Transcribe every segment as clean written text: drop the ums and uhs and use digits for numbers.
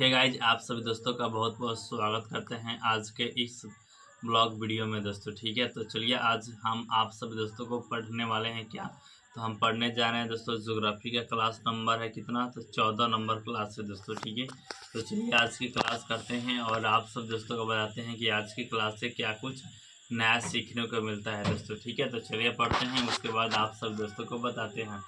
Hey guys, आप सभी दोस्तों का बहुत बहुत स्वागत करते हैं आज के इस ब्लॉग वीडियो में दोस्तों। ठीक है, तो चलिए आज हम आप सभी दोस्तों को पढ़ने वाले हैं क्या। तो हम पढ़ने जा रहे हैं दोस्तों, ज्योग्राफी का क्लास नंबर है कितना, तो 14 नंबर क्लास है दोस्तों। ठीक है, तो चलिए आज की क्लास करते हैं और आप सब दोस्तों को बताते हैं कि आज की क्लास से क्या कुछ नया सीखने को मिलता है दोस्तों। ठीक है, तो चलिए पढ़ते हैं, उसके बाद आप सब दोस्तों को बताते हैं।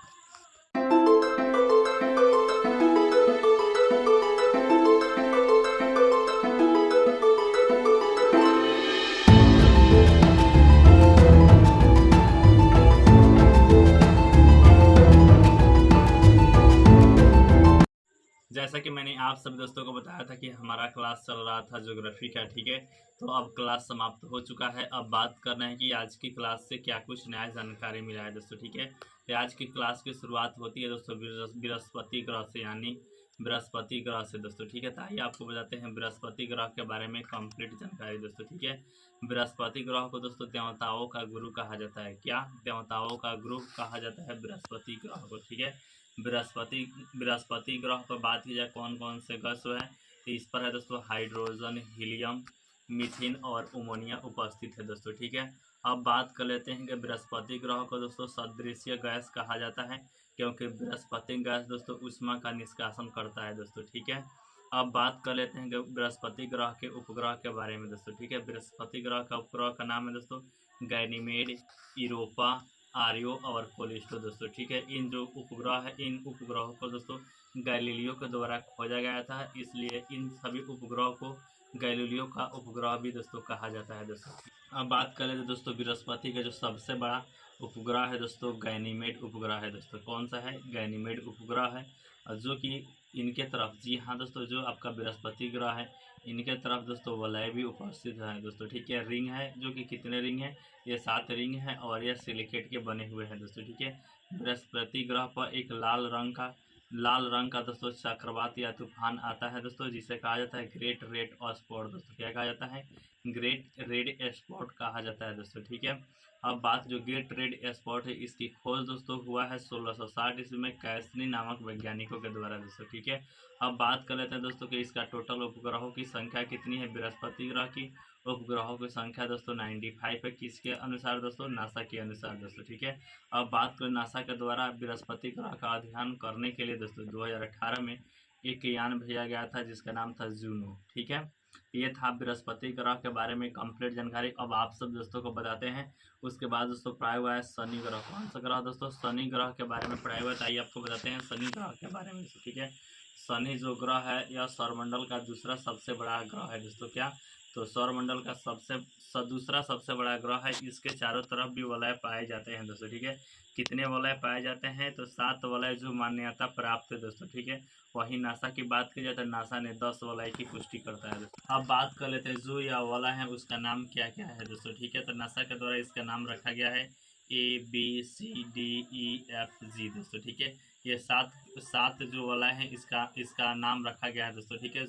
जैसा कि मैंने आप सब दोस्तों को बताया था कि हमारा क्लास चल रहा था ज्योग्राफी का। ठीक है, तो अब क्लास समाप्त हो चुका है। अब बात करना है कि आज की क्लास से क्या कुछ नया जानकारी मिला है दोस्तों। ठीक है, तो आज की क्लास की शुरुआत होती है दोस्तों बृहस्पति ग्रह से, यानी बृहस्पति ग्रह से दोस्तों। ठीक है, तो आइए आपको बताते हैं बृहस्पति ग्रह के बारे में कंप्लीट जानकारी दोस्तों। ठीक है, बृहस्पति ग्रह को दोस्तों देवताओं का गुरु कहा जाता है। क्या देवताओं का गुरु कहा जाता है बृहस्पति ग्रह को। ठीक है, बृहस्पति बृहस्पति ग्रह पर बात की जाए कौन कौन से गैस है, तो इस पर है दोस्तों हाइड्रोजन, हीलियम, मीथेन और अमोनिया उपस्थित है दोस्तों। ठीक है, अब बात कर लेते हैं कि बृहस्पति ग्रह को दोस्तों सदृश्य गैस कहा जाता है, क्योंकि बृहस्पति गैस दोस्तों ऊष्मा का निष्कासन करता है दोस्तों। ठीक है, अब बात कर लेते हैं कि बृहस्पति ग्रह के उपग्रह के बारे में दोस्तों। ठीक है, बृहस्पति ग्रह का उपग्रह का नाम है दोस्तों गैनीमेड, यूरोपा, आर्यो और कोलिस्टो दोस्तों। ठीक है, इन जो उपग्रह है, इन उपग्रहों को दोस्तों गैलीलियो के द्वारा खोजा गया था, इसलिए इन सभी उपग्रहों को गैलीलियो का उपग्रह भी दोस्तों कहा जाता है दोस्तों। अब बात करें तो दोस्तों बृहस्पति का जो सबसे बड़ा उपग्रह है दोस्तों गैनीमेड उपग्रह है दोस्तों। कौन सा है? गैनीमेड उपग्रह है, और जो कि इनके तरफ, जी हाँ दोस्तों, जो आपका बृहस्पति ग्रह है इनके तरफ दोस्तों वलय भी उपस्थित है दोस्तों। ठीक है, रिंग है, जो कि कितने रिंग है? ये 7 रिंग है और ये सिलिकेट के बने हुए हैं दोस्तों। ठीक है, बृहस्पति ग्रह पर एक लाल रंग का दोस्तों चक्रवात या तूफान आता है दोस्तों, जिसे कहा जाता है ग्रेट रेड स्पॉट दोस्तों। क्या कहा जाता है? ग्रेट रेड स्पॉट कहा जाता है दोस्तों। ठीक है, अब बात जो ग्रेट रेड स्पॉट है, इसकी खोज दोस्तों हुआ है 1660 ईस्वी में कैसनी नामक वैज्ञानिकों के द्वारा दोस्तों। ठीक है, अब बात कर लेते हैं दोस्तों कि इसका टोटल उपग्रहों की संख्या कितनी है बृहस्पति ग्रह की। उपग्रहों की संख्या दोस्तों 95 है, किसके अनुसार दोस्तों? नासा के अनुसार दोस्तों। ठीक है, अब बात करें नासा के द्वारा बृहस्पति ग्रह का अध्ययन करने के लिए दोस्तों 2018 में एक यान भेजा गया था जिसका नाम था जूनो। ठीक है, ये था बृहस्पति ग्रह के बारे में कंप्लीट जानकारी। अब आप सब दोस्तों को बताते हैं, उसके बाद दोस्तों पढ़ाया हुआ है शनि ग्रह। कौन सा ग्रह दोस्तों? शनि ग्रह के बारे में पढ़ाया हुआ है। आइए आपको बताते हैं शनि ग्रह के बारे में। ठीक है, शनि जो ग्रह है यह सौरमंडल का दूसरा सबसे बड़ा ग्रह है दोस्तों। क्या? तो सौरमंडल का दूसरा सबसे बड़ा ग्रह है। इसके चारों तरफ भी वलय पाए जाते हैं दोस्तों। ठीक है, कितने वलय पाए जाते हैं? तो 7 वलय जो मान्यता प्राप्त है दोस्तों। ठीक है, वहीं नासा की बात की जाए तो नासा ने 10 वलय की पुष्टि करता है दोस्तों। अब बात कर लेते हैं जो या वलय है उसका नाम क्या क्या है दोस्तों। ठीक है, तो नासा के द्वारा इसका नाम रखा गया है ABCDEFG दोस्तों। ठीक है, ये सात जो वलय है इसका नाम रखा गया है दोस्तों। ठीक है,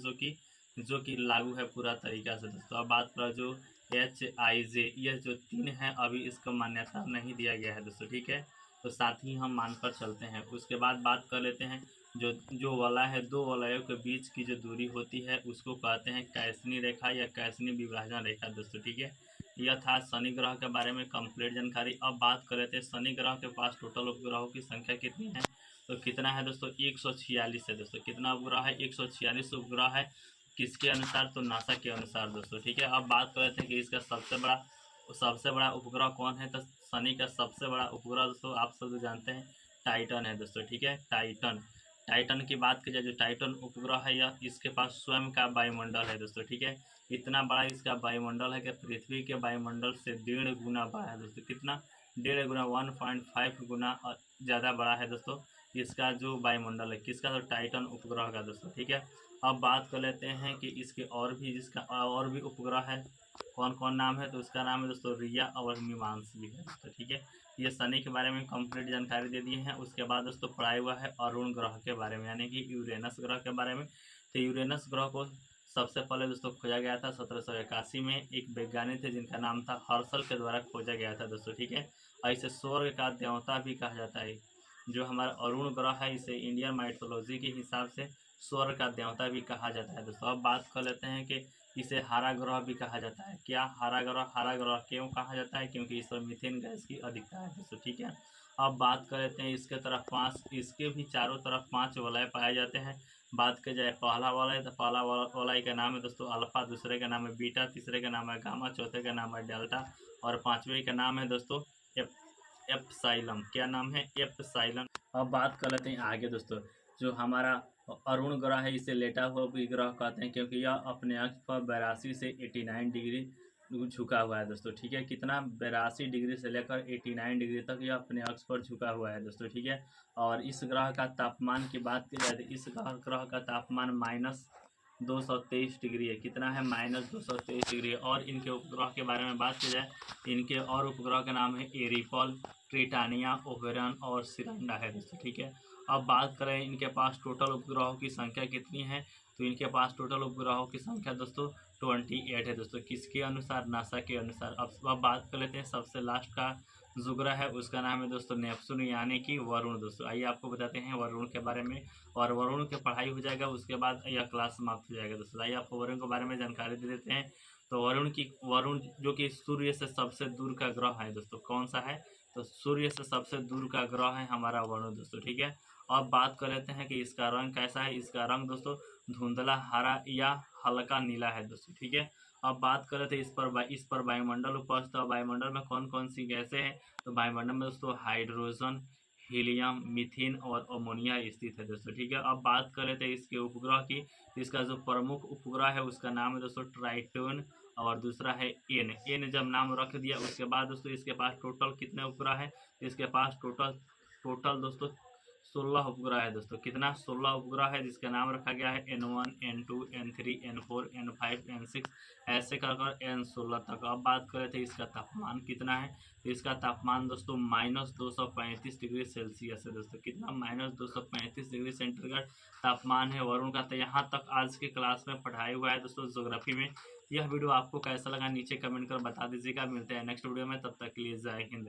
जो कि लागू है पूरा तरीका से दोस्तों। अब बात करें जो HIJ, यह जो 3 है अभी इसको मान्यता नहीं दिया गया है दोस्तों। ठीक है, तो साथ ही हम मानकर चलते हैं। उसके बाद बात कर लेते हैं जो वलय है, 2 वलयों के बीच की जो दूरी होती है उसको कहते हैं कैसनी रेखा या कैसनी विभाजन रेखा दोस्तों। ठीक है, यह था शनि ग्रह के बारे में कंप्लीट जानकारी। अब बात कर लेते हैं शनि ग्रह के पास टोटल उपग्रहों की संख्या कितनी है। तो कितना है दोस्तों? 146 है दोस्तों। कितना उपग्रह है? 146 उपग्रह है। किसके अनुसार? तो नासा के अनुसार दोस्तों। ठीक है, अब बात कर लेते हैं कि इसका सबसे बड़ा उपग्रह कौन है। तो शनि का सबसे बड़ा उपग्रह दोस्तों आप सब जानते हैं टाइटन है दोस्तों। ठीक है, टाइटन की बात की जाए, जो टाइटन उपग्रह है यह इसके पास स्वयं का वायुमंडल है दोस्तों। ठीक है, इतना बड़ा इसका वायुमंडल है कि पृथ्वी के वायुमंडल से 1.5 गुना बड़ा है दोस्तों। कितना? 1.5 गुना, 1.5 गुना ज़्यादा बड़ा है दोस्तों इसका जो वायुमंडल है। किसका? तो टाइटन उपग्रह का दोस्तों। ठीक है, अब बात कर लेते हैं कि इसके और भी उपग्रह है। कौन कौन नाम है? तो उसका नाम है दोस्तों रिया और मीमांस भी है दोस्तों। ठीक है, ये शनि के बारे में कंप्लीट जानकारी दे दी है। उसके बाद दोस्तों पढ़ाया हुआ है अरुण ग्रह के बारे में, यानी कि यूरेनस ग्रह के बारे में। तो यूरेनस ग्रह को सबसे पहले दोस्तों खोजा गया था 1781 में। एक वैज्ञानिक थे जिनका नाम था हर्शल के द्वारा खोजा गया था दोस्तों। ठीक है, और इसे स्वर्ग का देवता भी कहा जाता है। जो हमारा अरुण ग्रह है इसे इंडियन माइथोलॉजी के हिसाब से स्वर्ग का देवता भी कहा जाता है दोस्तों। अब बात कर लेते हैं कि इसे हरा ग्रह भी कहा जाता है। क्या हरा ग्रह क्यों कहा जाता है? क्योंकि इस पर मीथेन गैस की अधिकता है दोस्तों, ठीक है। अब बात कर लेते हैं इसके तरफ पांच, इसके भी चारों तरफ 5 वलय पाए जाते हैं। बात की जाए पहला वलय, तो पहला वलय का नाम है दोस्तों अल्फा, दूसरे का नाम है बीटा, तीसरे का नाम है गामा, चौथे का नाम है डेल्टा और पांचवें का नाम है दोस्तों एप्सिलॉन। क्या नाम है? एप्सिलॉन। अब बात कर लेते हैं आगे दोस्तों, जो हमारा अरुण ग्रह है इसे लेटा हुआ भी ग्रह कहते हैं, क्योंकि यह अपने अक्ष पर 82 से 89 डिग्री झुका हुआ है दोस्तों, ठीक है। कितना? 82 डिग्री से लेकर 89 डिग्री तक यह अपने अक्ष पर झुका हुआ है दोस्तों, ठीक है। और इस ग्रह का तापमान की बात की जाए तो इस ग्रह का तापमान -223 डिग्री है। कितना है? -223 डिग्री है। और इनके उपग्रह के बारे में बात की जाए, इनके और उपग्रह का नाम है एरिपल, ट्रिटानिया, ओबेरन और सिरंडा है दोस्तों, ठीक है। अब बात करें इनके पास टोटल उपग्रहों की संख्या कितनी है, तो इनके पास टोटल उपग्रहों की संख्या दोस्तों 28 है दोस्तों। किसके अनुसार? नासा के अनुसार। अब बात कर लेते हैं सबसे लास्ट का जो ग्रह है उसका नाम है दोस्तों नेपच्यून, यानी कि वरुण दोस्तों। आइए आपको बताते हैं वरुण के बारे में, और वरुण की पढ़ाई हो जाएगा उसके बाद यह क्लास समाप्त हो जाएगा दोस्तों। आइए आपको वरुण के बारे में जानकारी दे देते हैं। तो वरुण जो कि सूर्य से सबसे दूर का ग्रह है दोस्तों, कौन सा है? तो सूर्य से सबसे दूर का ग्रह है हमारा वरुण दोस्तों, ठीक है। अब बात कर लेते हैं कि इसका रंग कैसा है। इसका रंग दोस्तों धुंधला हरा या हल्का नीला है दोस्तों, ठीक है। अब बात कर रहे थे इस पर वायुमंडल उपस्थित है। वायुमंडल में कौन कौन सी गैसें हैं? तो वायुमंडल में दोस्तों हाइड्रोजन, हीलियम, मीथेन और अमोनिया स्थित है दोस्तों, ठीक है। अब बात कर रहे थे इसके उपग्रह की। इसका जो प्रमुख उपग्रह है उसका नाम है दोस्तों ट्राइटोन और दूसरा है एन जब नाम रख दिया उसके बाद दोस्तों इसके पास टोटल कितने उपग्रह है? इसके पास टोटल दोस्तों 16 उपग्रह है दोस्तों। कितना? 16 उपग्रह है, जिसका नाम रखा गया है N1, N2, N3, N4, N5, N6 ऐसे कर N16 तक। अब बात कर रहे थे इसका तापमान कितना है, तो इसका तापमान दोस्तों -235 डिग्री सेल्सियस है दोस्तों। कितना? -235 डिग्री सेंटीग्रेड तापमान है वरुण का। तो यहाँ तक आज की क्लास में पढ़ाई हुआ है दोस्तों ज्योग्राफी में। यह वीडियो आपको कैसा लगा नीचे कमेंट कर बता दीजिएगा। मिलते हैं नेक्स्ट वीडियो में, तब तक के लिए जय हिंद।